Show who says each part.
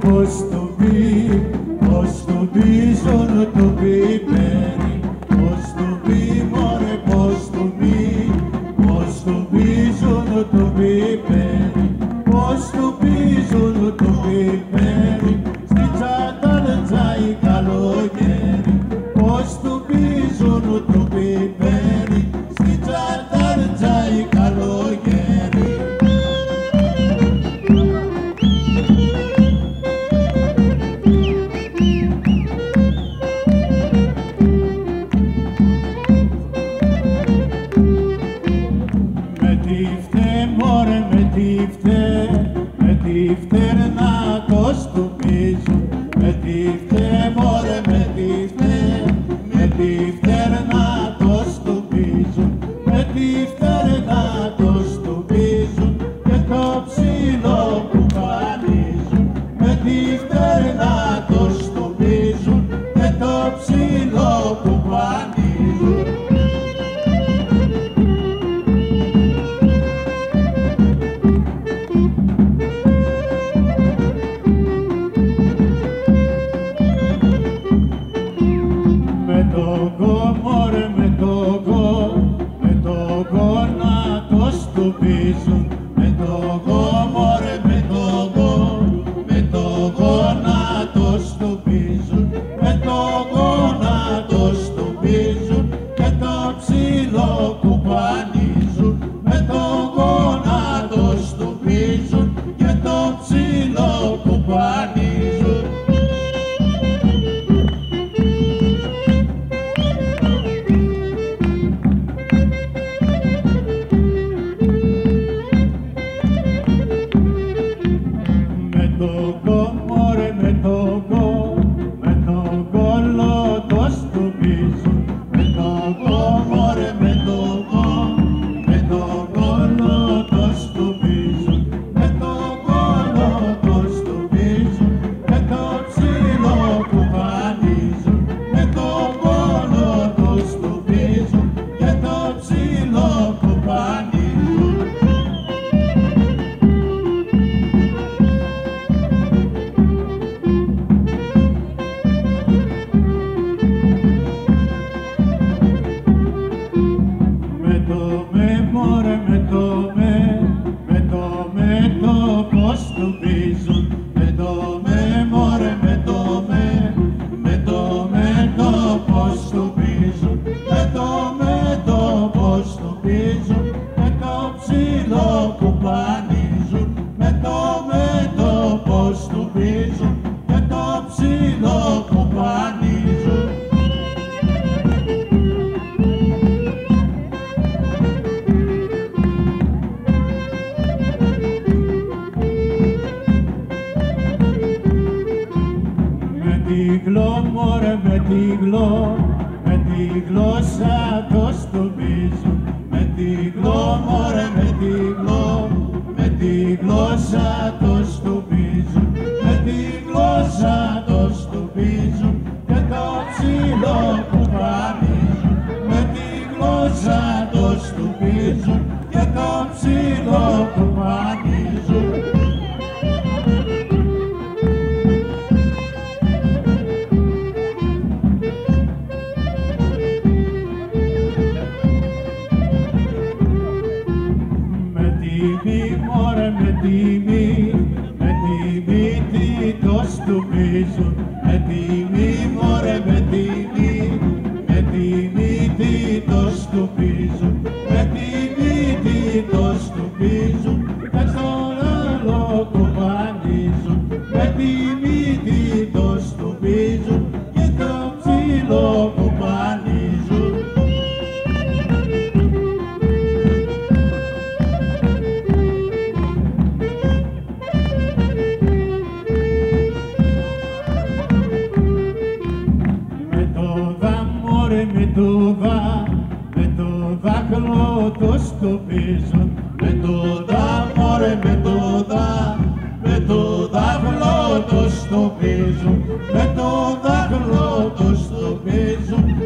Speaker 1: Πώς το πει, ζώνω το πιπέρι, πώς το πει, μωρέ, πώς το πει, ζώνω το πιπέρι, πώς το πει, ζώνω το πιπέρι, στη τσάτα δεν τσάει καλοκαίρι, πώς το πει, ζώνω το πιπέρι, στη τσάτα δεν τσάει καλοκαίρι. Με τη φτέρνα το στουπίζω, με τη φτέ, μωρέ, με τη φτέρνα το στουπίζω, με τη φτέρνα το στουπίζω και το ψήλο που πανίζουν, με τη φτέρνα το στουπίζω και το ψήλο που πανίζουν. Με το γο, μωρέ, με το γο να το στουπίζουν, με το γο να το στουπίζουν και το ψήλο που πανίζουν, με το γο να το στουπίζουν και το ψήλο που πανίζουν. Με τη γλώσσα το στουπίζουν, με τη γλώσσα το στουπίζουν, με τη γλώσσα το στουπίζουν και το ψήλο που πανίζουν, με τη γλώσσα το στουπίζουν και το ψήλο που πανίζουν. Με τη μύτη το στουπίζουν, με τη μύτη, μωρέ, με τη μύτη το στουπίζουν, με τη μύτη το στουπίζουν και στον άλλο κουβανίζουν, με τη μύτη το στουπίζουν και το ψήλο κουβανίζουν. Με το δάχτυλο το στοπίζουν, με το δάχτυλο, με το δάχτυλο το στοπίζουν, με το δάχτυλο το στοπίζουν.